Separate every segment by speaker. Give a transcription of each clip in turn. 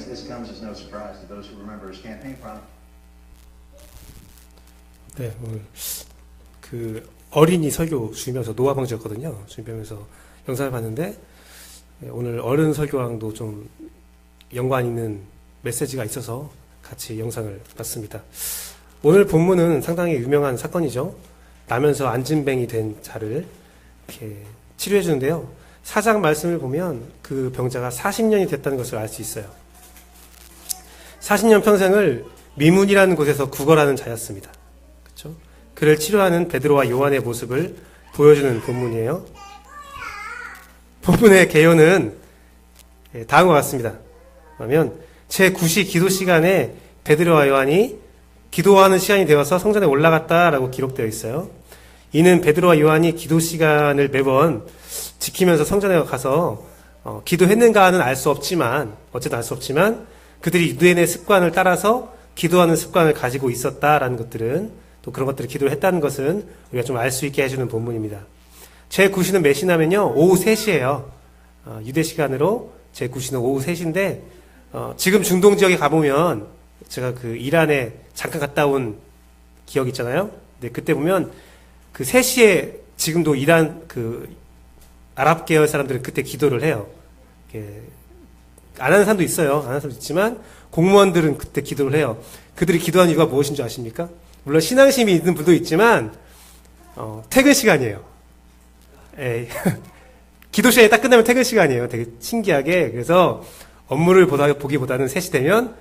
Speaker 1: this comes as no surprise to those who remember his campaign promise.
Speaker 2: 네, 오늘 그 어린이 설교 주면서 노아 방지였거든요. 준비하면서 영상을 봤는데 오늘 어른 설교랑도 좀 연관 있는 메시지가 있어서 같이 영상을 봤습니다. 오늘 본문은 상당히 유명한 사건이죠. 나면서 안진뱅이 된 자를 이렇게 치료해 주는데요. 4장 말씀을 보면 그 병자가 40년이 됐다는 것을 알 수 있어요. 40년 평생을 미문이라는 곳에서 구걸하는 자였습니다. 그렇죠? 그를 치료하는 베드로와 요한의 모습을 보여주는 본문이에요. 본문의 개요는 다음과 같습니다. 그러면 제9시 기도 시간에 베드로와 요한이 기도하는 시간이 되어서 성전에 올라갔다라고 기록되어 있어요. 이는 베드로와 요한이 기도 시간을 매번 지키면서 성전에 가서 기도했는가는 알 수 없지만 어쨌든 알 수 없지만 그들이 유대인의 습관을 따라서 기도하는 습관을 가지고 있었다라는 것들은 또 그런 것들을 기도를 했다는 것은 우리가 좀 알 수 있게 해주는 본문입니다. 제9시는 몇 시냐면요 오후 3시예요. 유대 시간으로 제9시는 오후 3시인데 지금 중동 지역에 가보면 제가 그 이란에 잠깐 갔다 온 기억 있잖아요. 근데 그때 보면 그 3시에 지금도 이란 그 아랍 계열 사람들은 그때 기도를 해요. 안 하는 사람도 있어요. 안 하는 사람도 있지만 공무원들은 그때 기도를 해요. 그들이 기도하는 이유가 무엇인 줄 아십니까? 물론 신앙심이 있는 분도 있지만 퇴근 시간이에요. 에이. 기도 시간이 딱 끝나면 퇴근 시간이에요. 되게 신기하게. 그래서 업무를 보기보다는 3시 되면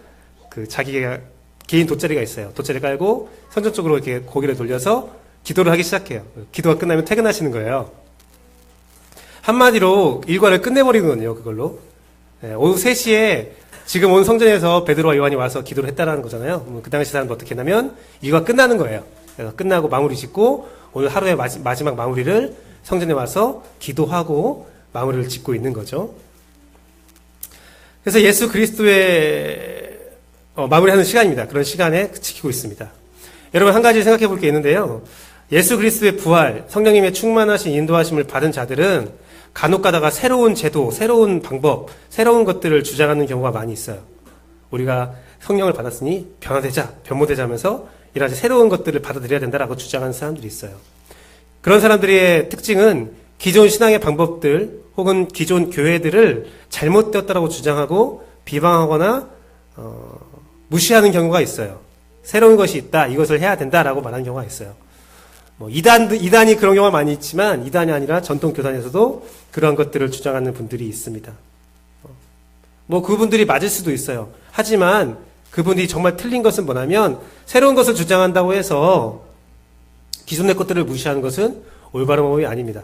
Speaker 2: 그 자기가 개인 돗자리가 있어요. 돗자리 깔고 성전 쪽으로 이렇게 고개를 돌려서 기도를 하기 시작해요. 기도가 끝나면 퇴근하시는 거예요. 한마디로 일과를 끝내버리거든요. 그걸로. 오후 3시에 지금 온 성전에서 베드로와 요한이 와서 기도를 했다라는 거잖아요. 그 당시 사람도 어떻게 했냐면 일과 끝나는 거예요. 그래서 끝나고 마무리 짓고 오늘 하루의 마지막 마무리를 성전에 와서 기도하고 마무리를 짓고 있는 거죠. 그래서 예수 그리스도의 마무리하는 시간입니다. 그런 시간에 지키고 있습니다. 여러분 한 가지 생각해 볼 게 있는데요. 예수 그리스도의 부활, 성령님의 충만하신 인도하심을 받은 자들은 간혹 가다가 새로운 제도, 새로운 방법, 새로운 것들을 주장하는 경우가 많이 있어요. 우리가 성령을 받았으니 변모되자 하면서 이런 새로운 것들을 받아들여야 된다라고 주장하는 사람들이 있어요. 그런 사람들의 특징은 기존 신앙의 방법들 혹은 기존 교회들을 잘못되었다라고 주장하고 비방하거나 무시하는 경우가 있어요. 새로운 것이 있다, 이것을 해야 된다라고 말하는 경우가 있어요. 이단이 그런 경우가 많이 있지만 이단이 아니라 전통 교단에서도 그러한 것들을 주장하는 분들이 있습니다. 그분들이 맞을 수도 있어요. 하지만 그분들이 정말 틀린 것은 뭐냐면 새로운 것을 주장한다고 해서 기존의 것들을 무시하는 것은 올바른 방법이 아닙니다.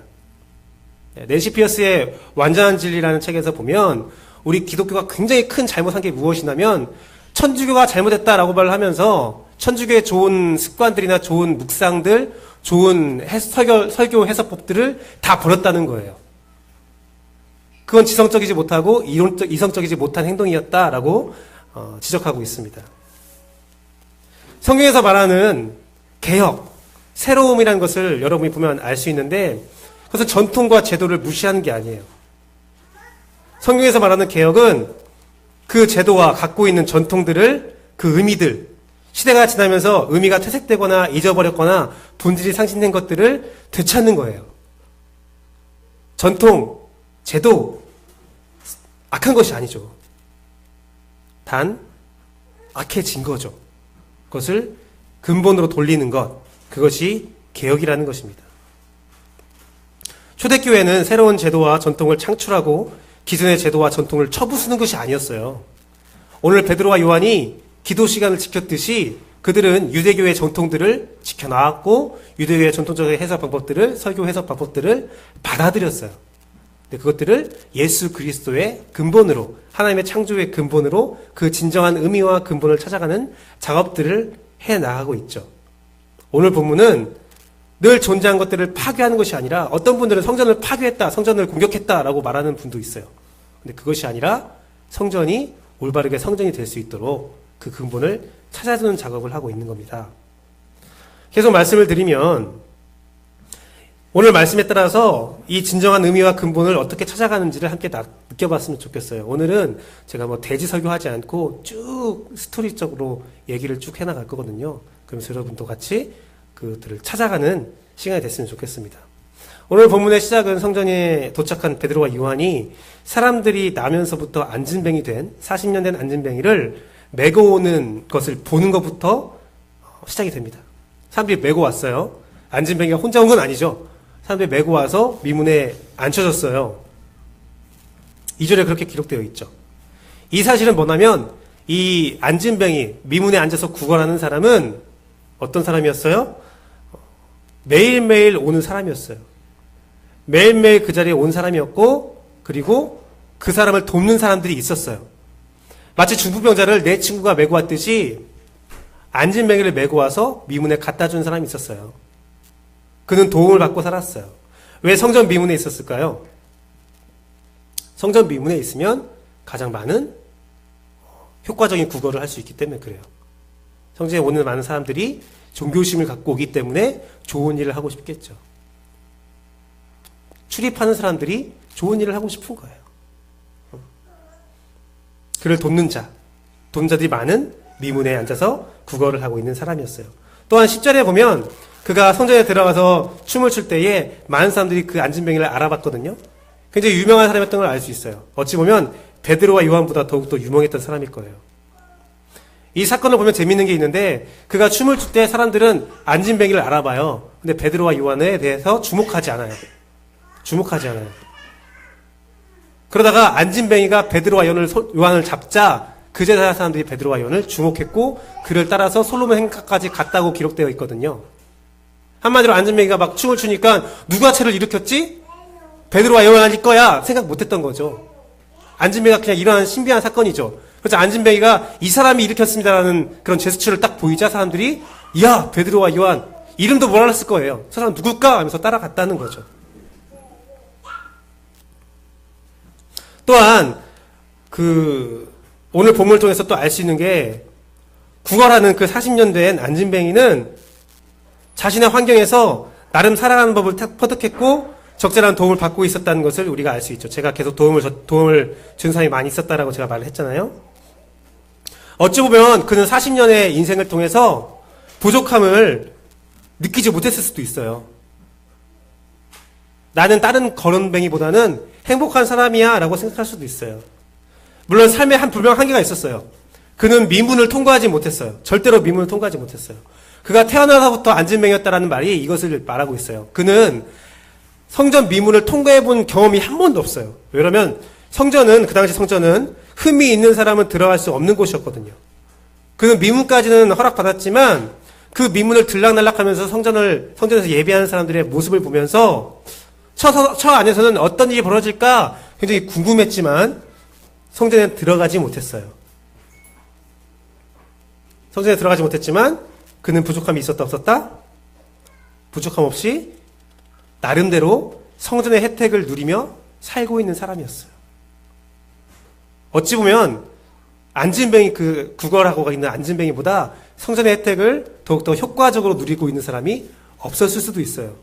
Speaker 2: 낸시 피어스의 완전한 진리라는 책에서 보면 우리 기독교가 굉장히 큰 잘못한 게 무엇이냐면 천주교가 잘못했다라고 말을 하면서 천주교의 좋은 습관들이나 좋은 묵상들, 좋은 설교 해석법들을 다 버렸다는 거예요. 그건 지성적이지 못하고 이성적이지 못한 행동이었다라고 지적하고 있습니다. 성경에서 말하는 개혁, 새로움이라는 것을 여러분이 보면 알 수 있는데 그것은 전통과 제도를 무시하는 게 아니에요. 성경에서 말하는 개혁은 그 제도와 갖고 있는 전통들을 그 의미들, 시대가 지나면서 의미가 퇴색되거나 잊어버렸거나 본질이 상실된 것들을 되찾는 거예요. 전통, 제도, 악한 것이 아니죠. 단, 악해진 거죠. 그것을 근본으로 돌리는 것, 그것이 개혁이라는 것입니다. 초대교회는 새로운 제도와 전통을 창출하고 기존의 제도와 전통을 쳐부수는 것이 아니었어요. 오늘 베드로와 요한이 기도 시간을 지켰듯이 그들은 유대교의 전통들을 지켜나왔고 유대교의 전통적인 해석 방법들을 설교 해석 방법들을 받아들였어요. 근데 그것들을 예수 그리스도의 근본으로 하나님의 창조의 근본으로 그 진정한 의미와 근본을 찾아가는 작업들을 해나가고 있죠. 오늘 본문은 늘 존재한 것들을 파괴하는 것이 아니라 어떤 분들은 성전을 파괴했다, 성전을 공격했다라고 말하는 분도 있어요. 근데 그것이 아니라 성전이 올바르게 성전이 될 수 있도록 그 근본을 찾아주는 작업을 하고 있는 겁니다. 계속 말씀을 드리면 오늘 말씀에 따라서 이 진정한 의미와 근본을 어떻게 찾아가는지를 함께 느껴봤으면 좋겠어요. 오늘은 제가 뭐 대지 설교하지 않고 쭉 스토리적으로 얘기를 쭉 해나갈 거거든요. 그러면서 여러분도 같이 그들을 찾아가는 시간이 됐으면 좋겠습니다. 오늘 본문의 시작은 성전에 도착한 베드로와 요한이 사람들이 나면서부터 안진뱅이 된 40년 된 안진뱅이를 메고 오는 것을 보는 것부터 시작이 됩니다. 사람들이 메고 왔어요. 안진뱅이가 혼자 온 건 아니죠. 사람들이 메고 와서 미문에 앉혀졌어요. 2절에 그렇게 기록되어 있죠. 이 사실은 뭐냐면 이 안진뱅이 미문에 앉아서 구걸하는 사람은 어떤 사람이었어요? 매일매일 오는 사람이었어요. 매일매일 그 자리에 온 사람이었고 그리고 그 사람을 돕는 사람들이 있었어요. 마치 중풍병자를 내 친구가 메고 왔듯이 안진뱅이를 메고 와서 미문에 갖다 준 사람이 있었어요. 그는 도움을 받고 살았어요. 왜 성전 미문에 있었을까요? 성전 미문에 있으면 가장 많은 효과적인 구걸을 할 수 있기 때문에 그래요. 성전에 오는 많은 사람들이 종교심을 갖고 오기 때문에 좋은 일을 하고 싶겠죠. 출입하는 사람들이 좋은 일을 하고 싶은 거예요. 그를 돕는 자들이 많은 미문에 앉아서 구걸을 하고 있는 사람이었어요. 또한 10절에 보면 그가 성전에 들어가서 춤을 출 때에 많은 사람들이 그 안진뱅이를 알아봤거든요. 굉장히 유명한 사람이었던 걸 알 수 있어요. 어찌 보면 베드로와 요한보다 더욱더 유명했던 사람일 거예요. 이 사건을 보면 재밌는 게 있는데 그가 춤을 출 때 사람들은 안진뱅이를 알아봐요. 근데 베드로와 요한에 대해서 주목하지 않아요. 그러다가 안진뱅이가 베드로와 요한을 잡자 그제야 사람들이 베드로와 요한을 주목했고 그를 따라서 솔로몬 행각까지 갔다고 기록되어 있거든요. 한마디로 안진뱅이가 막 춤을 추니까 누가 죄를 일으켰지? 베드로와 요한일 거야 생각 못했던 거죠. 안진뱅이가 그냥 일어난 신비한 사건이죠. 그래서 안진뱅이가 이 사람이 일으켰습니다라는 그런 제스처를 딱 보이자 사람들이 야 베드로와 요한 이름도 몰랐을 거예요. 저 사람 누굴까 하면서 따라갔다는 거죠. 또한 오늘 본문을 통해서 또 알 수 있는 게 구걸하는 그 40년 된 안진뱅이는 자신의 환경에서 나름 살아가는 법을 터득했고 적절한 도움을 받고 있었다는 것을 우리가 알 수 있죠. 제가 계속 도움을 준 사람이 많이 있었다라고 제가 말을 했잖아요. 어찌 보면 그는 40년의 인생을 통해서 부족함을 느끼지 못했을 수도 있어요. 나는 다른 거론뱅이보다는 행복한 사람이야 라고 생각할 수도 있어요. 물론 삶에 분명 한계가 있었어요. 그는 미문을 통과하지 못했어요. 절대로 미문을 통과하지 못했어요. 그가 태어나서부터 안진뱅이였다라는 말이 이것을 말하고 있어요. 그는 성전 미문을 통과해본 경험이 한 번도 없어요. 왜냐면 그 당시 성전은 흠이 있는 사람은 들어갈 수 없는 곳이었거든요. 그는 미문까지는 허락받았지만 그 미문을 들락날락하면서 성전에서 예배하는 사람들의 모습을 보면서 저 안에서는 어떤 일이 벌어질까 굉장히 궁금했지만 성전에 들어가지 못했어요. 성전에 들어가지 못했지만 그는 부족함이 있었다 없었다? 부족함 없이 나름대로 성전의 혜택을 누리며 살고 있는 사람이었어요. 어찌 보면 안진뱅이 구걸하고 있는 안진뱅이보다 성전의 혜택을 더욱더 효과적으로 누리고 있는 사람이 없었을 수도 있어요.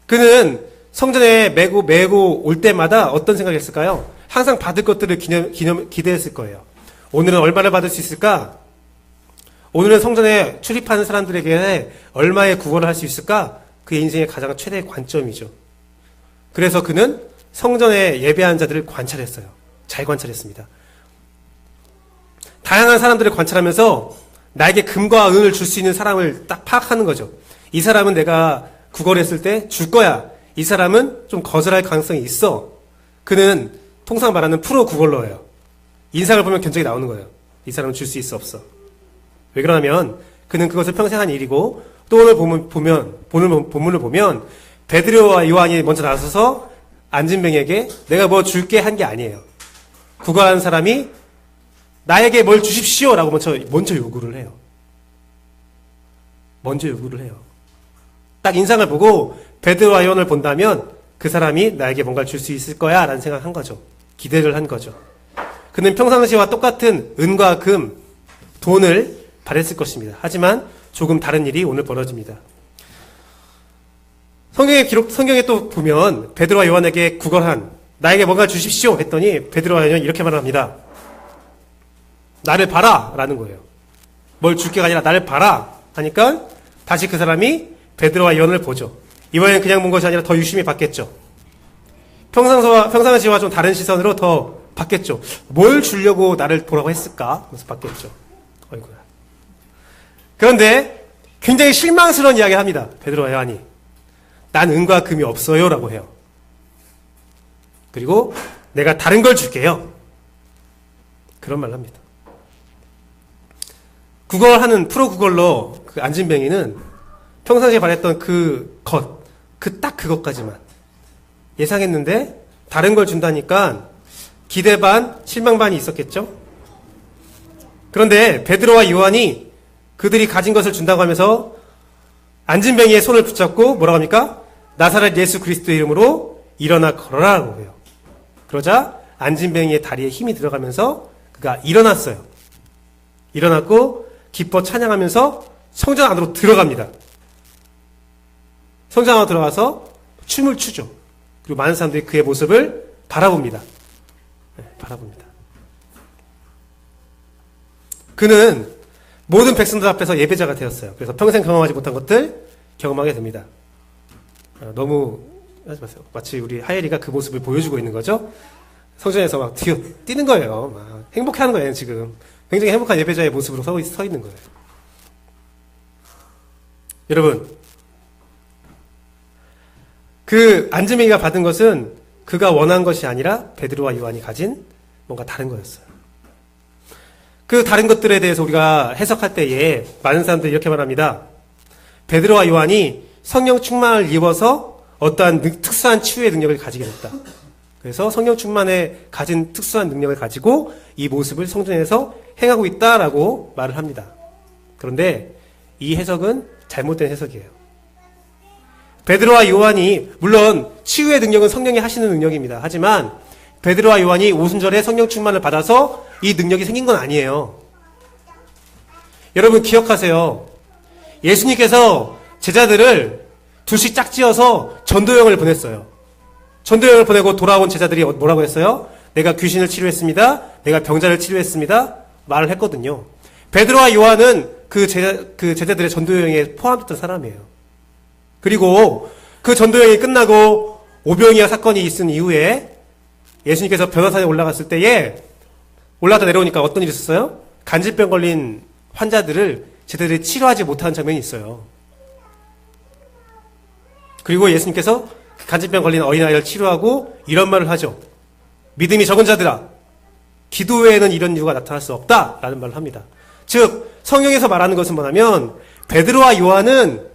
Speaker 2: 그는 성전에 메고 올 때마다 어떤 생각을 했을까요? 항상 받을 것들을 기대했을 거예요. 오늘은 얼마를 받을 수 있을까? 오늘은 성전에 출입하는 사람들에게 얼마의 구걸을 할 수 있을까? 그의 인생의 가장 최대의 관점이죠. 그래서 그는 성전에 예배하는 자들을 관찰했어요. 잘 관찰했습니다. 다양한 사람들을 관찰하면서 나에게 금과 은을 줄 수 있는 사람을 딱 파악하는 거죠. 이 사람은 내가 구걸했을 때 줄 거야. 이 사람은 좀 거절할 가능성이 있어. 그는 통상 말하는 프로 구걸러예요. 인상을 보면 견적이 나오는 거예요. 이 사람은 줄 수 있어 없어. 왜 그러냐면 그는 그것을 평생 한 일이고 또 오늘 본문을 보면 베드로와 요한이 먼저 나서서 안진뱅이에게 내가 뭐 줄게 한 게 아니에요. 구걸하는 사람이 나에게 뭘 주십시오라고 먼저 요구를 해요. 딱 인상을 보고 베드로와 요한을 본다면 그 사람이 나에게 뭔가를 줄 수 있을 거야 라는 생각을 한 거죠. 기대를 한 거죠. 그는 평상시와 똑같은 은과 금, 돈을 바랬을 것입니다. 하지만 조금 다른 일이 오늘 벌어집니다. 성경에 또 보면 베드로와 요한에게 구걸한 나에게 뭔가 주십시오 했더니 베드로와 요한이 이렇게 말합니다. 나를 봐라 라는 거예요. 뭘 줄 게가 아니라 나를 봐라 하니까 다시 그 사람이 베드로와 요한을 보죠. 이번엔 그냥 본 것이 아니라 더 유심히 봤겠죠. 평상시와 좀 다른 시선으로 더 봤겠죠. 뭘 주려고 나를 보라고 했을까? 그래서 봤겠죠. 어이구야. 그런데 굉장히 실망스러운 이야기를 합니다. 베드로와 요한이. 난 은과 금이 없어요 라고 해요. 그리고 내가 다른 걸 줄게요. 그런 말을 합니다. 구걸하는 프로 구걸러 그 안진뱅이는 평상시에 바랬던 딱 그것까지만 예상했는데 다른 걸 준다니까 기대 반, 실망 반이 있었겠죠? 그런데 베드로와 요한이 그들이 가진 것을 준다고 하면서 안진뱅이의 손을 붙잡고 뭐라고 합니까? 나사렛 예수 그리스도의 이름으로 일어나 걸어라라고 해요. 그러자 안진뱅이의 다리에 힘이 들어가면서 그가 일어났어요. 일어났고 기뻐 찬양하면서 성전 안으로 들어갑니다. 성전 안으로 들어가서 춤을 추죠. 그리고 많은 사람들이 그의 모습을 바라봅니다. 바라봅니다. 그는 모든 백성들 앞에서 예배자가 되었어요. 그래서 평생 경험하지 못한 것들 경험하게 됩니다. 너무 하지 마세요. 마치 우리 하엘이가 그 모습을 보여주고 있는 거죠. 성전에서 막 뛰는 거예요. 막 행복해하는 거예요. 지금 굉장히 행복한 예배자의 모습으로 서 있는 거예요. 여러분, 그 안지맹이가 받은 것은 그가 원한 것이 아니라 베드로와 요한이 가진 뭔가 다른 거였어요. 그 다른 것들에 대해서 우리가 해석할 때에 많은 사람들이 이렇게 말합니다. 베드로와 요한이 성령 충만을 입어서 어떠한 특수한 치유의 능력을 가지게 됐다. 그래서 성령 충만에 가진 특수한 능력을 가지고 이 모습을 성전에서 행하고 있다라고 말을 합니다. 그런데 이 해석은 잘못된 해석이에요. 베드로와 요한이 물론 치유의 능력은 성령이 하시는 능력입니다. 하지만 베드로와 요한이 오순절에 성령 충만을 받아서 이 능력이 생긴 건 아니에요. 여러분 기억하세요. 예수님께서 제자들을 둘씩 짝지어서 전도여행을 보냈어요. 전도여행을 보내고 돌아온 제자들이 뭐라고 했어요? 내가 귀신을 치료했습니다. 내가 병자를 치료했습니다. 말을 했거든요. 베드로와 요한은 그 제자들의 전도여행에 포함됐던 사람이에요. 그리고 그 전도여행이 끝나고 오병이어 사건이 있은 이후에 예수님께서 변호사에 올라갔을 때에 올라갔다 내려오니까 어떤 일이 있었어요? 간질병 걸린 환자들을 제자들이 치료하지 못하는 장면이 있어요. 그리고 예수님께서 그 간질병 걸린 어린아이를 치료하고 이런 말을 하죠. 믿음이 적은 자들아, 기도 외에는 이런 이유가 나타날 수 없다 라는 말을 합니다. 즉 성경에서 말하는 것은 뭐냐면 베드로와 요한은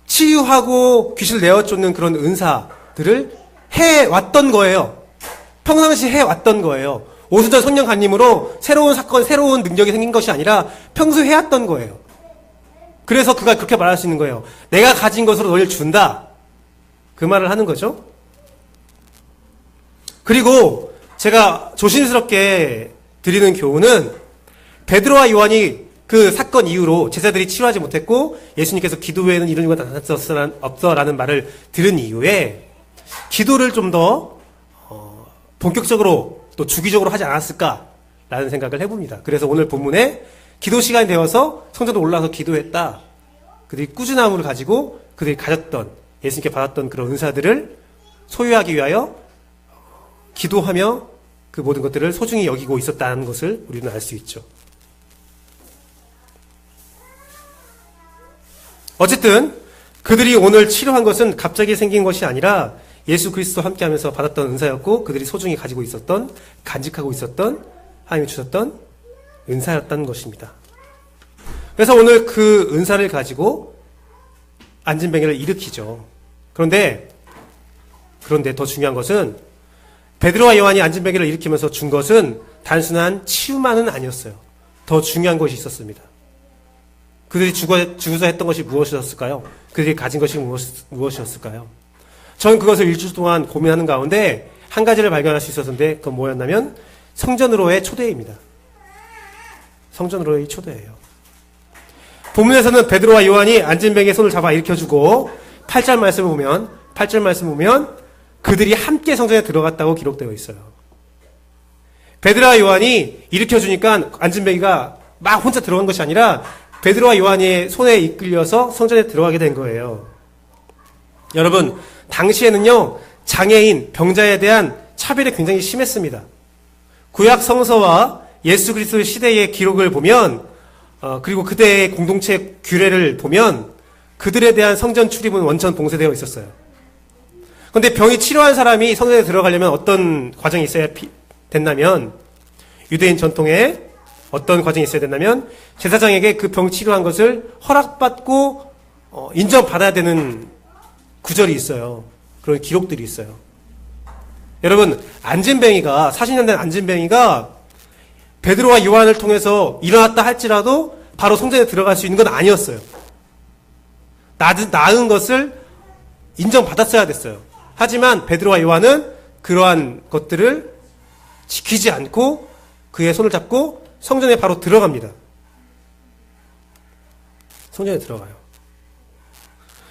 Speaker 2: 치유하고 귀신을 내어쫓는 그런 은사들을 해왔던 거예요. 평상시 해왔던 거예요. 오순절 성령 간님으로 새로운 사건, 새로운 능력이 생긴 것이 아니라 평소에 해왔던 거예요. 그래서 그가 그렇게 말할 수 있는 거예요. 내가 가진 것으로 너희를 준다. 그 말을 하는 거죠. 그리고 제가 조심스럽게 드리는 교훈은 베드로와 요한이 그 사건 이후로 제자들이 치료하지 못했고 예수님께서 기도 외에는 이런 이유가 나타날 수 없어라는 말을 들은 이후에 기도를 좀 더 본격적으로 또 주기적으로 하지 않았을까라는 생각을 해봅니다. 그래서 오늘 본문에 기도 시간이 되어서 성전으로 올라와서 기도했다. 그들이 꾸준함을 가지고 그들이 가졌던 예수님께 받았던 그런 은사들을 소유하기 위하여 기도하며 그 모든 것들을 소중히 여기고 있었다는 것을 우리는 알 수 있죠. 어쨌든 그들이 오늘 치료한 것은 갑자기 생긴 것이 아니라 예수 그리스도와 함께하면서 받았던 은사였고 그들이 소중히 가지고 있었던, 간직하고 있었던 하나님이 주셨던 은사였다는 것입니다. 그래서 오늘 그 은사를 가지고 안진뱅이를 일으키죠. 그런데 더 중요한 것은 베드로와 요한이 안진뱅이를 일으키면서 준 것은 단순한 치유만은 아니었어요. 더 중요한 것이 있었습니다. 그들이 죽어서 했던 것이 무엇이었을까요? 그들이 가진 것이 무엇이었을까요? 저는 그것을 일주일 동안 고민하는 가운데 한 가지를 발견할 수 있었는데 그건 뭐였냐면 성전으로의 초대입니다. 성전으로의 초대예요. 본문에서는 베드로와 요한이 안진뱅이의 손을 잡아 일으켜주고 8절 말씀을 보면 그들이 함께 성전에 들어갔다고 기록되어 있어요. 베드로와 요한이 일으켜주니까 안진뱅이가 막 혼자 들어간 것이 아니라 베드로와 요한의 손에 이끌려서 성전에 들어가게 된 거예요. 여러분, 당시에는요, 장애인, 병자에 대한 차별이 굉장히 심했습니다. 구약 성서와 예수 그리스도의 시대의 기록을 보면, 그리고 그때의 공동체 규례를 보면 그들에 대한 성전 출입은 원천 봉쇄되어 있었어요. 그런데 병이 치료한 사람이 성전에 들어가려면 어떤 과정이 있어야 됐냐면, 유대인 전통에 어떤 과정이 있어야 됐냐면 제사장에게 그 병 치료한 것을 허락받고 인정받아야 되는 구절이 있어요. 그런 기록들이 있어요. 여러분, 안진뱅이가 40년 된 안진뱅이가 베드로와 요한을 통해서 일어났다 할지라도 바로 성전에 들어갈 수 있는 건 아니었어요. 나은 것을 인정받았어야 됐어요. 하지만 베드로와 요한은 그러한 것들을 지키지 않고 그의 손을 잡고 성전에 바로 들어갑니다. 성전에 들어가요.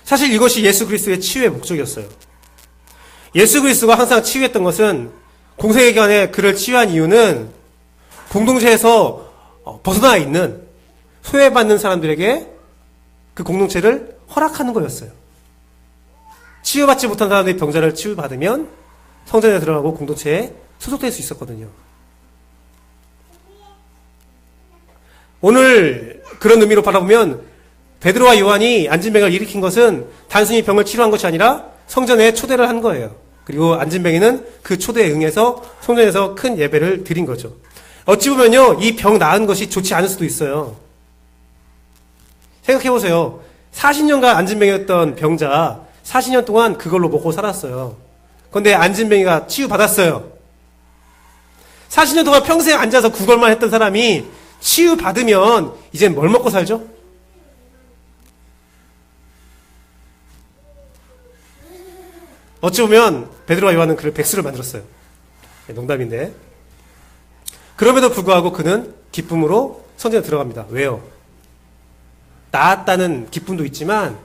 Speaker 2: 사실 이것이 예수 그리스도의 치유의 목적이었어요. 예수 그리스도가 항상 치유했던 것은 공생애기간에 그를 치유한 이유는 공동체에서 벗어나 있는 소외받는 사람들에게 그 공동체를 허락하는 거였어요. 치유받지 못한 사람들이 병자를 치유받으면 성전에 들어가고 공동체에 소속될 수 있었거든요. 오늘 그런 의미로 바라보면 베드로와 요한이 안진뱅이를 일으킨 것은 단순히 병을 치료한 것이 아니라 성전에 초대를 한 거예요. 그리고 안진뱅이는 그 초대에 응해서 성전에서 큰 예배를 드린 거죠. 어찌 보면요, 이 병 나은 것이 좋지 않을 수도 있어요. 생각해보세요. 40년간 안진뱅이였던 병자 40년 동안 그걸로 먹고 살았어요. 그런데 안진뱅이가 치유받았어요. 40년 동안 평생 앉아서 구걸만 했던 사람이 치유받으면 이제 뭘 먹고 살죠? 어찌 보면 베드로와 요한은 그를 백수를 만들었어요. 농담인데. 그럼에도 불구하고 그는 기쁨으로 성전에 들어갑니다. 왜요? 나았다는 기쁨도 있지만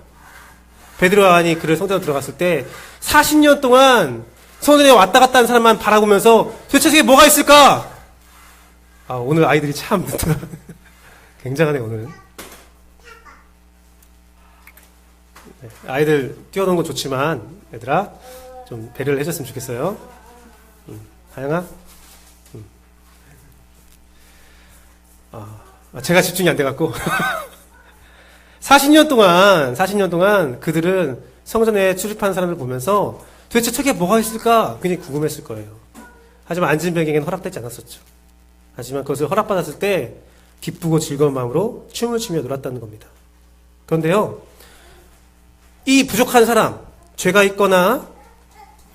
Speaker 2: 베드로와 요한이 그를 성전에 들어갔을 때 40년 동안 성전에 왔다 갔다 하는 사람만 바라보면서 도대체 저게 뭐가 있을까? 오늘 아이들이 참 굉장하네 오늘은. 아이들 뛰어노는 거 좋지만 얘들아 좀 배려를 해줬으면 좋겠어요. 하영아. 제가 집중이 안 돼갖고 40년 동안 그들은 성전에 출입하는 사람을 보면서 도대체 저게 뭐가 있을까 굉장히 궁금했을 거예요. 하지만 안진뱅이에게는 허락되지 않았었죠. 하지만 그것을 허락받았을 때 기쁘고 즐거운 마음으로 춤을 추며 놀았다는 겁니다. 그런데요, 이 부족한 사람, 죄가 있거나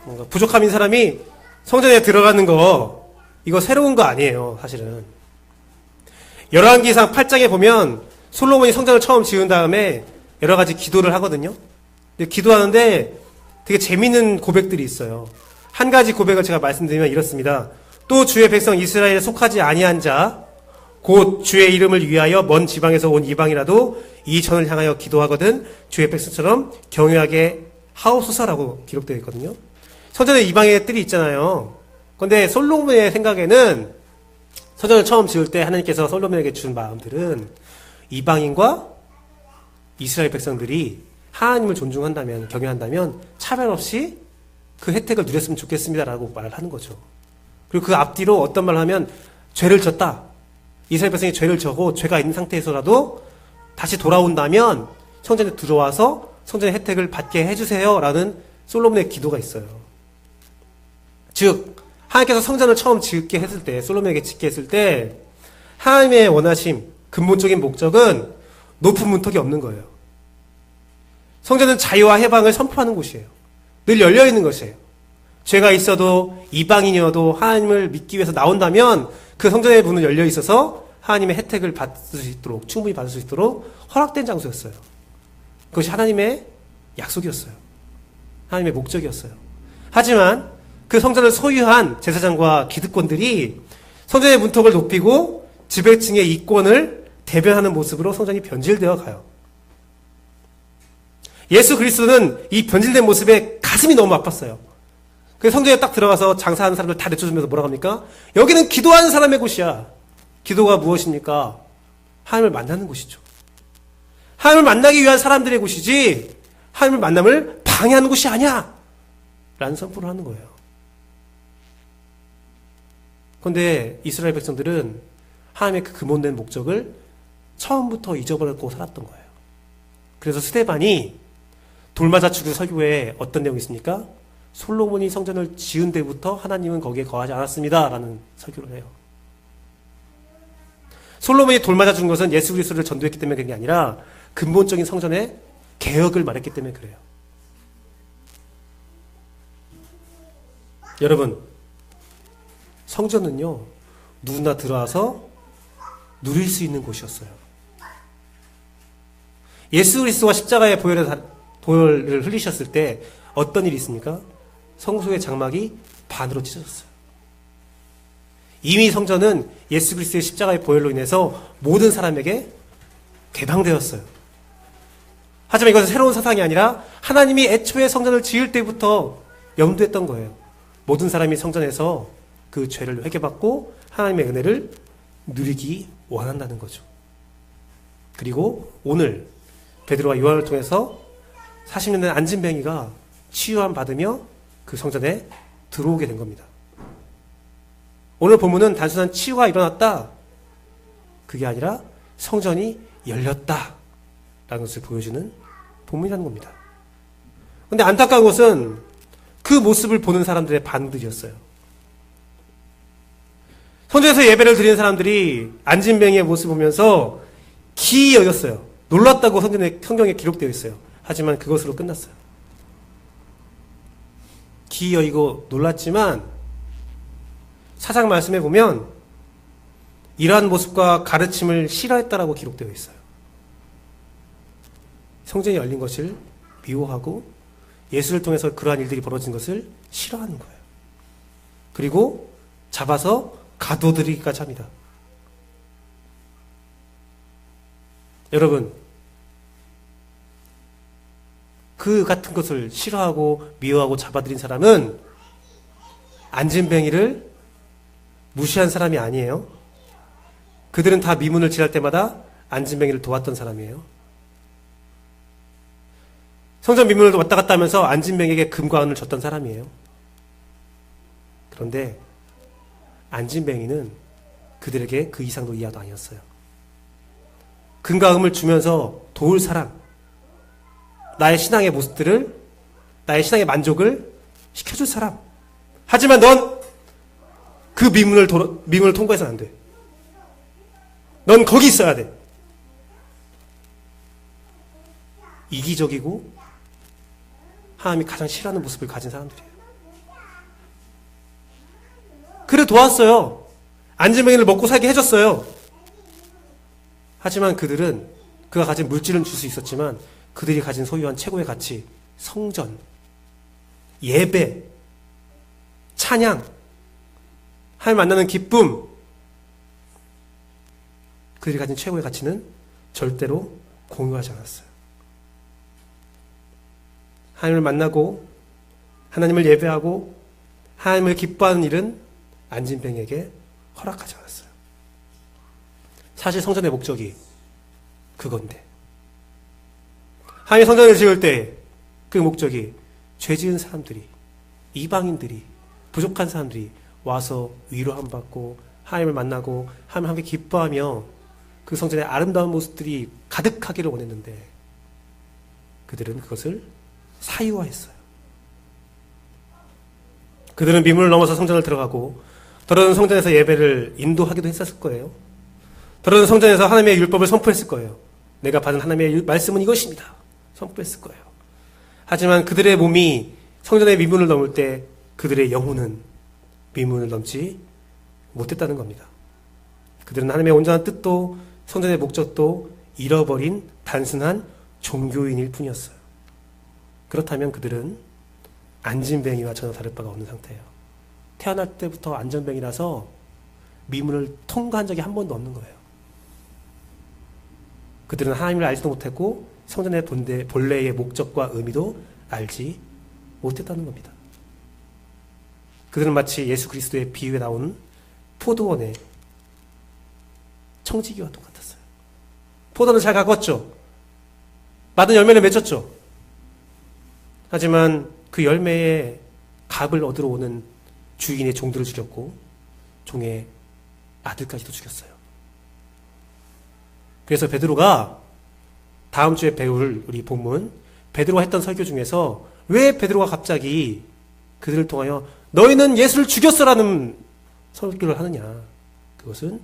Speaker 2: 뭔가 부족함인 사람이 성전에 들어가는 거, 이거 새로운 거 아니에요, 사실은. 열왕기상 8장에 보면 솔로몬이 성전을 처음 지은 다음에 여러 가지 기도를 하거든요. 근데 기도하는데 되게 재밌는 고백들이 있어요. 한 가지 고백을 제가 말씀드리면 이렇습니다. 또 주의 백성 이스라엘에 속하지 아니한 자, 곧 주의 이름을 위하여 먼 지방에서 온 이방이라도 이 전을 향하여 기도하거든 주의 백성처럼 경외하게 하옵소서라고 기록되어 있거든요. 성전에 이방의 뜰이 있잖아요. 그런데 솔로몬의 생각에는 성전을 처음 지을 때 하나님께서 솔로몬에게 준 마음들은 이방인과 이스라엘 백성들이 하나님을 존중한다면, 경외한다면 차별 없이 그 혜택을 누렸으면 좋겠습니다라고 말을 하는 거죠. 그리고 그 앞뒤로 어떤 말을 하면 죄를 졌다. 이스라엘 백성이 죄를 져고 죄가 있는 상태에서라도 다시 돌아온다면 성전에 들어와서 성전의 혜택을 받게 해주세요라는 솔로몬의 기도가 있어요. 즉 하나님께서 성전을 처음 짓게 했을 때, 솔로몬에게 짓게 했을 때 하나님의 원하심, 근본적인 목적은 높은 문턱이 없는 거예요. 성전은 자유와 해방을 선포하는 곳이에요. 늘 열려있는 것이에요. 죄가 있어도 이방인이어도 하나님을 믿기 위해서 나온다면 그 성전의 문은 열려 있어서 하나님의 혜택을 받을 수 있도록, 충분히 받을 수 있도록 허락된 장소였어요. 그것이 하나님의 약속이었어요. 하나님의 목적이었어요. 하지만 그 성전을 소유한 제사장과 기득권들이 성전의 문턱을 높이고 지배층의 이권을 대변하는 모습으로 성전이 변질되어 가요. 예수 그리스도는 이 변질된 모습에 가슴이 너무 아팠어요. 그래서 성전에 딱 들어가서 장사하는 사람들 다 내쫓으면서 뭐라고 합니까? 여기는 기도하는 사람의 곳이야. 기도가 무엇입니까? 하나님을 만나는 곳이죠. 하나님을 만나기 위한 사람들의 곳이지 하나님을 만남을 방해하는 곳이 아니야 라는 선포를 하는 거예요. 그런데 이스라엘 백성들은 하나님의 그 근본된 목적을 처음부터 잊어버렸고 살았던 거예요. 그래서 스데반이 돌맞아 죽은 설교에 어떤 내용이 있습니까? 솔로몬이 성전을 지은 때부터 하나님은 거기에 거하지 않았습니다 라는 설교를 해요. 솔로몬이 돌맞아 죽은 것은 예수 그리스도를 전도했기 때문에 그런 게 아니라 근본적인 성전의 개혁을 말했기 때문에 그래요. 여러분, 성전은요 누구나 들어와서 누릴 수 있는 곳이었어요. 예수 그리스도가 십자가의 보혈을 흘리셨을 때 어떤 일이 있습니까? 성소의 장막이 반으로 찢어졌어요. 이미 성전은 예수 그리스도의 십자가의 보혈로 인해서 모든 사람에게 개방되었어요. 하지만 이것은 새로운 사상이 아니라 하나님이 애초에 성전을 지을 때부터 염두했던 거예요. 모든 사람이 성전에서 그 죄를 회개받고 하나님의 은혜를 누리기 원한다는 거죠. 그리고 오늘 베드로와 요한을 통해서 40년 된 안진뱅이가 치유함 받으며 그 성전에 들어오게 된 겁니다. 오늘 본문은 단순한 치유가 일어났다 그게 아니라 성전이 열렸다 라는 것을 보여주는 본문이라는 겁니다. 그런데 안타까운 것은 그 모습을 보는 사람들의 반응들이었어요. 성전에서 예배를 드리는 사람들이 안진뱅이의 모습을 보면서 기이 여겼어요. 놀랐다고 성경에 기록되어 있어요. 하지만 그것으로 끝났어요. 기이 여기고 놀랐지만 사장 말씀에 보면 이러한 모습과 가르침을 싫어했다라고 기록되어 있어요. 성전이 열린 것을 미워하고 예수를 통해서 그러한 일들이 벌어진 것을 싫어하는 거예요. 그리고 잡아서 가둬들이기까지 합니다. 여러분, 그 같은 것을 싫어하고 미워하고 잡아들인 사람은 안진뱅이를 무시한 사람이 아니에요. 그들은 다 미문을 지날 때마다 안진뱅이를 도왔던 사람이에요. 성전 미문을 왔다 갔다 하면서 안진뱅에게 금과 은을 줬던 사람이에요. 그런데 안진뱅이는 그들에게 그 이상도 이하도 아니었어요. 금과 은을 주면서 도울 사람, 나의 신앙의 모습들을, 나의 신앙의 만족을 시켜줄 사람. 하지만 넌 그 미문을 통과해서는 안 돼. 넌 거기 있어야 돼. 이기적이고 하나님이 가장 싫어하는 모습을 가진 사람들이에요. 그래 도왔어요. 안진뱅이를 먹고 살게 해줬어요. 하지만 그들은 그가 가진 물질은 줄 수 있었지만 그들이 가진 소유한 최고의 가치, 성전, 예배, 찬양, 하나님 만나는 기쁨, 그들이 가진 최고의 가치는 절대로 공유하지 않았어요. 하나님을 만나고 하나님을 예배하고 하나님을 기뻐하는 일은 안진뱅에게 허락하지 않았어요. 사실 성전의 목적이 그건데 하나님의 성전을 지을 때 그 목적이 죄 지은 사람들이, 이방인들이, 부족한 사람들이 와서 위로함 받고 하나님을 만나고 하나님을 함께 기뻐하며 그 성전의 아름다운 모습들이 가득하기를 원했는데 그들은 그것을 사유화했어요. 그들은 미문을 넘어서 성전을 들어가고 더러운 성전에서 예배를 인도하기도 했었을 거예요. 더러운 성전에서 하나님의 율법을 선포했을 거예요. 내가 받은 하나님의 말씀은 이것입니다. 선포했을 거예요. 하지만 그들의 몸이 성전의 미문을 넘을 때 그들의 영혼은 미문을 넘지 못했다는 겁니다. 그들은 하나님의 온전한 뜻도 성전의 목적도 잃어버린 단순한 종교인일 뿐이었어요. 그렇다면 그들은 안진뱅이와 전혀 다를 바가 없는 상태예요. 태어날 때부터 안전뱅이라서 미문을 통과한 적이 한 번도 없는 거예요. 그들은 하나님을 알지도 못했고 성전의 본래의 목적과 의미도 알지 못했다는 겁니다. 그들은 마치 예수 그리스도의 비유에 나온 포도원의 청지기와 똑같았어요. 포도는 잘 가꿨죠. 맛은 열매를 맺었죠. 하지만 그 열매의 값을 얻으러 오는 주인의 종들을 죽였고 종의 아들까지도 죽였어요. 그래서 베드로가 다음 주에 배울 우리 본문 베드로가 했던 설교 중에서 왜 베드로가 갑자기 그들을 통하여 너희는 예수를 죽였어라는 설교를 하느냐. 그것은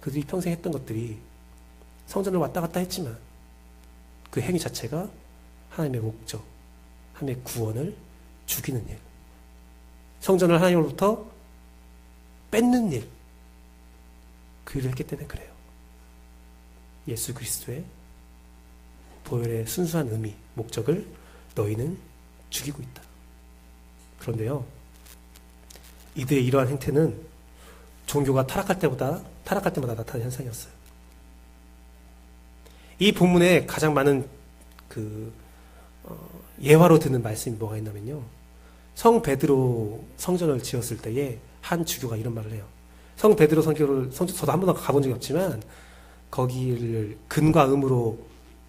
Speaker 2: 그들이 평생 했던 것들이 성전을 왔다 갔다 했지만 그 행위 자체가 하나님의 목적, 하나님의 구원을 죽이는 일, 성전을 하나님으로부터 뺏는 일, 그 일을 했기 때문에 그래요. 예수 그리스도의 보혈의 순수한 의미, 목적을 너희는 죽이고 있다. 그런데요, 이들의 이러한 행태는 종교가 타락할 때마다 나타나는 현상이었어요. 이 본문에 가장 많은 예화로 드는 말씀이 뭐가 있냐면요. 성 베드로 성전을 지었을 때에 한 주교가 이런 말을 해요. 성 베드로 성전을 저도 한 번도 가본 적이 없지만 거기를 금과 음으로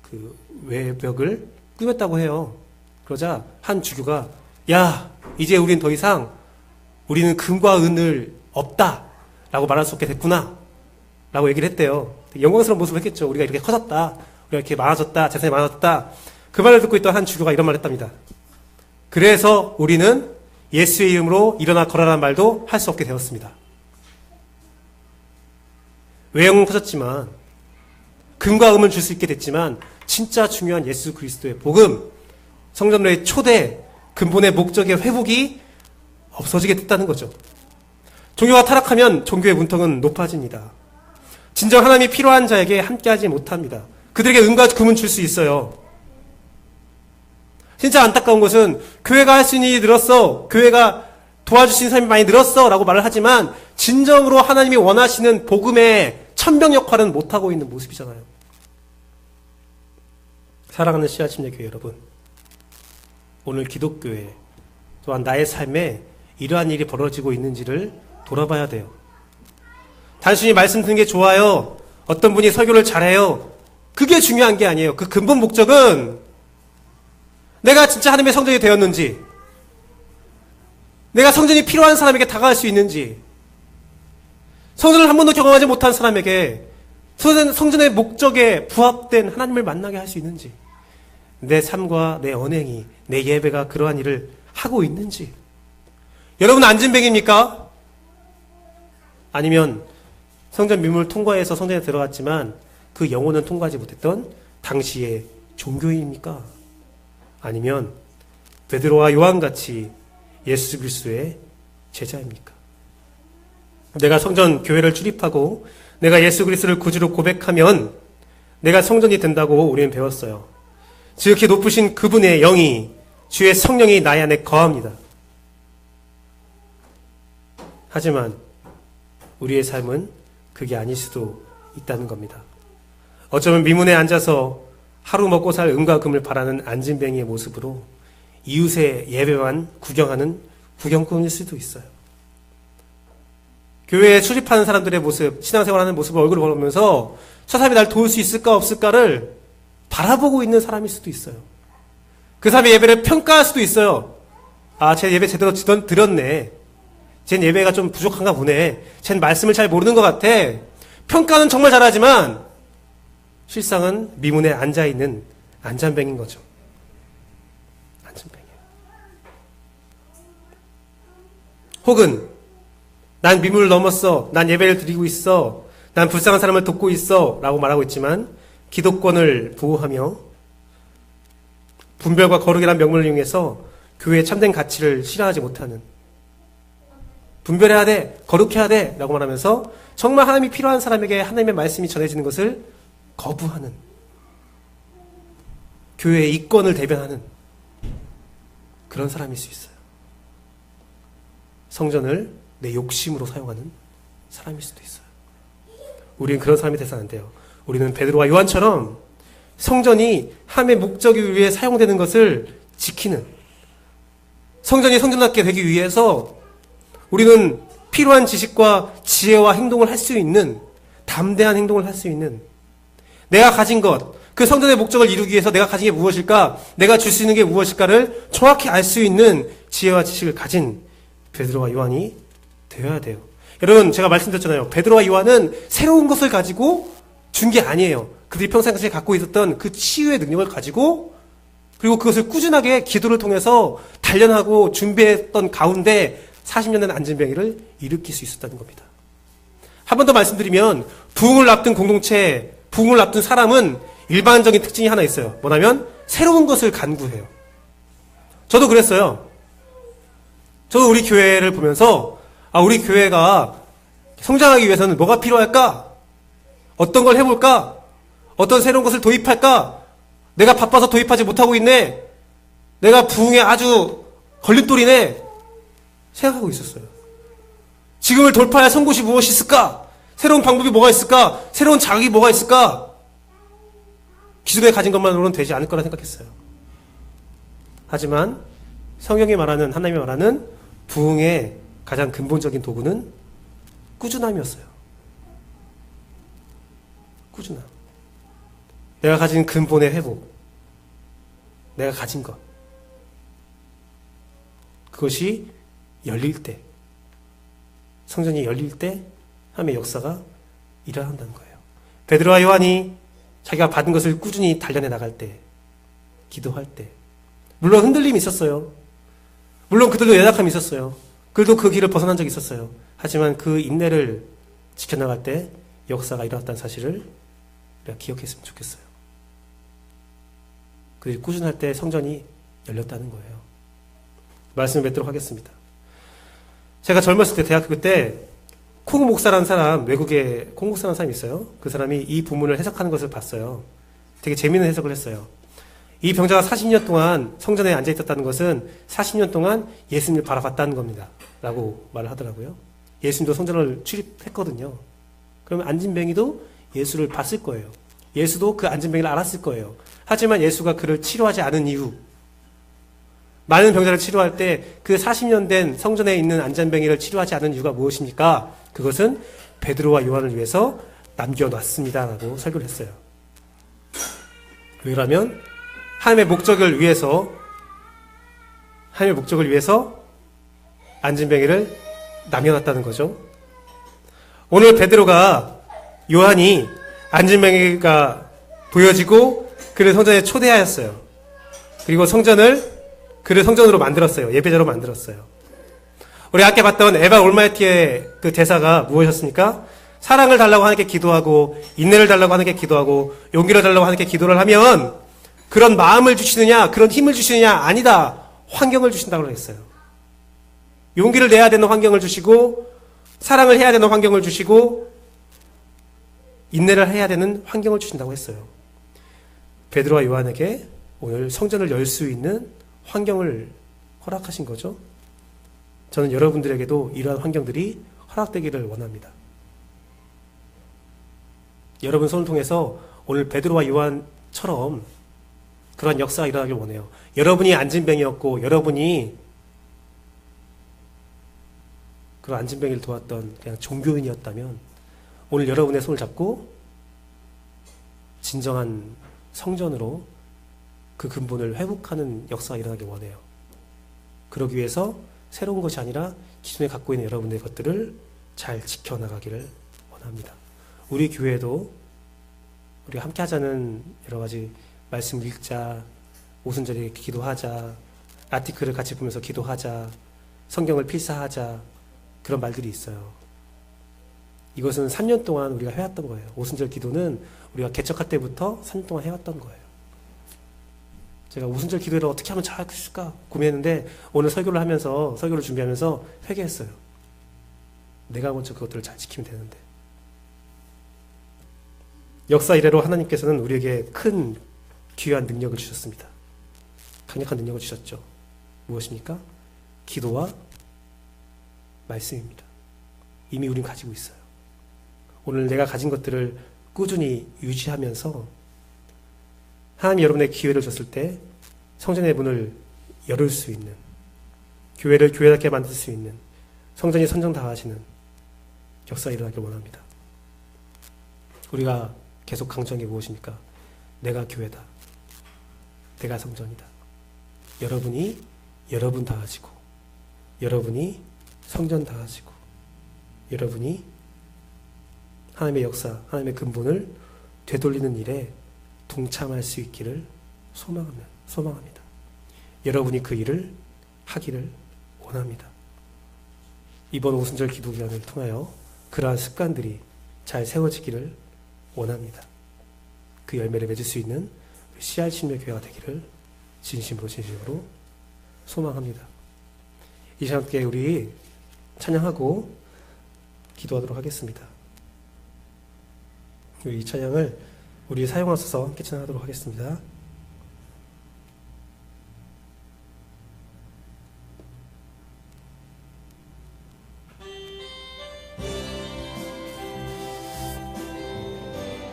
Speaker 2: 그 외벽을 꾸몄다고 해요. 그러자 한 주교가 야, 이제 우린 더 이상 우리는 금과 은을 없다 라고 말할 수 없게 됐구나 라고 얘기를 했대요. 영광스러운 모습을 했겠죠. 우리가 이렇게 커졌다, 우리가 이렇게 많아졌다, 재산이 많아졌다. 그 말을 듣고 있던 한 주교가 이런 말을 했답니다. 그래서 우리는 예수의 이름으로 일어나 걸어라는 말도 할 수 없게 되었습니다. 외형은 커졌지만 금과 음을 줄 수 있게 됐지만 진짜 중요한 예수 그리스도의 복음, 성전로의 초대, 근본의 목적의 회복이 없어지게 됐다는 거죠. 종교가 타락하면 종교의 문턱은 높아집니다. 진정 하나님이 필요한 자에게 함께하지 못합니다. 그들에게 은과 금은 줄 수 있어요. 진짜 안타까운 것은 교회가 할 수 있는 일이 늘었어, 교회가 도와주시는 사람이 많이 늘었어 라고 말을 하지만 진정으로 하나님이 원하시는 복음의 천병 역할은 못하고 있는 모습이잖아요. 사랑하는 씨앗침례교회 여러분, 오늘 기독교회 또한 나의 삶에 이러한 일이 벌어지고 있는지를 돌아봐야 돼요. 단순히 말씀 듣는 게 좋아요, 어떤 분이 설교를 잘해요, 그게 중요한 게 아니에요. 그 근본 목적은 내가 진짜 하나님의 성전이 되었는지, 내가 성전이 필요한 사람에게 다가갈 수 있는지, 성전을 한 번도 경험하지 못한 사람에게 성전의 목적에 부합된 하나님을 만나게 할 수 있는지, 내 삶과 내 언행이, 내 예배가 그러한 일을 하고 있는지. 여러분 안진뱅입니까? 아니면 성전 미문을 통과해서 성전에 들어갔지만 그 영혼은 통과하지 못했던 당시의 종교인입니까? 아니면 베드로와 요한같이 예수 그리스도의 제자입니까? 내가 성전 교회를 출입하고 내가 예수 그리스도를 구주로 고백하면 내가 성전이 된다고 우리는 배웠어요. 지극히 높으신 그분의 영이, 주의 성령이 나의 안에 거합니다. 하지만 우리의 삶은 그게 아닐 수도 있다는 겁니다. 어쩌면 미문에 앉아서 하루 먹고 살 은과 금을 바라는 안진뱅이의 모습으로 이웃의 예배만 구경하는 구경꾼일 수도 있어요. 교회에 출입하는 사람들의 모습, 신앙생활하는 모습을 얼굴을 보면서 저 사람이 날 도울 수 있을까 없을까를 바라보고 있는 사람일 수도 있어요. 그 사람의 예배를 평가할 수도 있어요. 아, 쟤 예배 제대로 드렸네. 쟤 예배가 좀 부족한가 보네. 쟤는 말씀을 잘 모르는 것 같아. 평가는 정말 잘하지만 실상은 미문에 앉아있는 안잔뱅인 거죠. 안잔뱅이에요. 혹은 난 미문을 넘었어, 난 예배를 드리고 있어, 난 불쌍한 사람을 돕고 있어 라고 말하고 있지만 기독권을 보호하며 분별과 거룩이라는 명분을 이용해서 교회의 참된 가치를 실현하지 못하는, 분별해야 돼, 거룩해야 돼 라고 말하면서 정말 하나님이 필요한 사람에게 하나님의 말씀이 전해지는 것을 거부하는, 교회의 이권을 대변하는 그런 사람일 수 있어요. 성전을 내 욕심으로 사용하는 사람일 수도 있어요. 우리는 그런 사람이 돼서는 안 돼요. 우리는 베드로와 요한처럼 성전이 하나님의 목적을 위해 사용되는 것을 지키는, 성전이 성전답게 되기 위해서 우리는 필요한 지식과 지혜와 행동을 할 수 있는, 담대한 행동을 할 수 있는, 내가 가진 것, 그 성전의 목적을 이루기 위해서 내가 가진 게 무엇일까, 내가 줄 수 있는 게 무엇일까를 정확히 알 수 있는 지혜와 지식을 가진 베드로와 요한이 되어야 돼요. 여러분, 제가 말씀드렸잖아요. 베드로와 요한은 새로운 것을 가지고 준 게 아니에요. 그들이 평상시에 갖고 있었던 그 치유의 능력을 가지고, 그리고 그것을 꾸준하게 기도를 통해서 단련하고 준비했던 가운데 40년 된 안진뱅이를 일으킬 수 있었다는 겁니다. 한 번 더 말씀드리면, 부흥을 앞둔 공동체, 부흥을 앞둔 사람은 일반적인 특징이 하나 있어요. 뭐냐면 새로운 것을 간구해요. 저도 그랬어요. 저도 우리 교회를 보면서 우리 교회가 성장하기 위해서는 뭐가 필요할까? 어떤 걸 해볼까? 어떤 새로운 것을 도입할까? 내가 바빠서 도입하지 못하고 있네. 내가 부흥에 아주 걸림돌이네. 생각하고 있었어요. 지금을 돌파할 선곳이 무엇이 있을까? 새로운 방법이 뭐가 있을까? 새로운 자극이 뭐가 있을까? 기존에 가진 것만으로는 되지 않을 거라 생각했어요. 하지만 성경이 말하는, 하나님이 말하는 부흥의 가장 근본적인 도구는 꾸준함이었어요. 꾸준함. 내가 가진 근본의 회복. 내가 가진 것. 그것이 열릴 때, 성전이 열릴 때 하나님의 역사가 일어난다는 거예요. 베드로와 요한이 자기가 받은 것을 꾸준히 단련해 나갈 때, 기도할 때, 물론 흔들림이 있었어요. 물론 그들도 연약함이 있었어요. 그들도 그 길을 벗어난 적이 있었어요. 하지만 그 인내를 지켜나갈 때 역사가 일어났다는 사실을 우리가 기억했으면 좋겠어요. 그들이 꾸준할 때 성전이 열렸다는 거예요. 말씀을 맺도록 하겠습니다. 제가 젊었을 때, 대학교 때 콩 목사라는 사람, 외국에 콩 목사라는 사람이 있어요. 그 사람이 이 본문을 해석하는 것을 봤어요. 되게 재미있는 해석을 했어요. 이 병자가 40년 동안 성전에 앉아있었다는 것은 40년 동안 예수님을 바라봤다는 겁니다. 라고 말을 하더라고요. 예수님도 성전을 출입했거든요. 그러면 안진뱅이도 예수를 봤을 거예요. 예수도 그 안진뱅이를 알았을 거예요. 하지만 예수가 그를 치료하지 않은 이유, 많은 병자를 치료할 때 그 40년 된 성전에 있는 안진뱅이를 치료하지 않은 이유가 무엇입니까? 그것은 베드로와 요한을 위해서 남겨놨습니다. 라고 설교를 했어요. 왜냐하면 하나님의 목적을 위해서 안진뱅이를 남겨놨다는 거죠. 오늘 베드로가, 요한이 안진뱅이가 보여지고 그를 성전에 초대하였어요. 그리고 그를 성전으로 만들었어요. 예배자로 만들었어요. 우리 아까 봤던 에바 올마이티의 그 대사가 무엇이었습니까? 사랑을 달라고 하나님께 기도하고, 인내를 달라고 하나님께 기도하고, 용기를 달라고 하나님께 기도를 하면 그런 마음을 주시느냐, 그런 힘을 주시느냐? 아니다. 환경을 주신다고 했어요. 용기를 내야 되는 환경을 주시고, 사랑을 해야 되는 환경을 주시고, 인내를 해야 되는 환경을 주신다고 했어요. 베드로와 요한에게 오늘 성전을 열 수 있는 환경을 허락하신 거죠. 저는 여러분들에게도 이러한 환경들이 허락되기를 원합니다. 여러분 손을 통해서 오늘 베드로와 요한처럼 그런 역사가 일어나길 원해요. 여러분이 안진뱅이였고, 여러분이 그런 안진뱅이를 도왔던 그냥 종교인이었다면, 오늘 여러분의 손을 잡고 진정한 성전으로 그 근본을 회복하는 역사가 일어나길 원해요. 그러기 위해서 새로운 것이 아니라 기존에 갖고 있는 여러분의 것들을 잘 지켜나가기를 원합니다. 우리 교회도 우리가 함께 하자는 여러 가지 말씀 읽자, 오순절에 기도하자, 아티클을 같이 보면서 기도하자, 성경을 필사하자, 그런 말들이 있어요. 이것은 3년 동안 우리가 해왔던 거예요. 오순절 기도는 우리가 개척할 때부터 3년 동안 해왔던 거예요. 제가 오순절 기도를 어떻게 하면 잘 할 수 있을까 고민했는데, 오늘 설교를 준비하면서 회개했어요. 내가 먼저 그것들을 잘 지키면 되는데. 역사 이래로 하나님께서는 우리에게 큰 귀한 능력을 주셨습니다. 강력한 능력을 주셨죠. 무엇입니까? 기도와 말씀입니다. 이미 우린 가지고 있어요. 오늘 내가 가진 것들을 꾸준히 유지하면서 하나님이 여러분에게 기회를 줬을 때 성전의 문을 열을 수 있는, 교회를 교회답게 만들 수 있는, 성전이 선정 다하시는 역사가 일어나길 원합니다. 우리가 계속 강조한 게 무엇입니까? 내가 교회다. 내가 성전이다. 여러분이 여러분 다하시고, 여러분이 성전 다하시고, 여러분이 하나님의 역사, 하나님의 근본을 되돌리는 일에 동참할 수 있기를 소망합니다. 여러분이 그 일을 하기를 원합니다. 이번 오순절 기도 기간을 통하여 그러한 습관들이 잘 세워지기를 원합니다. 그 열매를 맺을 수 있는 CR7의 교회가 되기를 진심으로 소망합니다. 이 시간 함께 우리 찬양하고 기도하도록 하겠습니다. 이 찬양을 우리 사용하셔서 함께 찬양하도록 하겠습니다.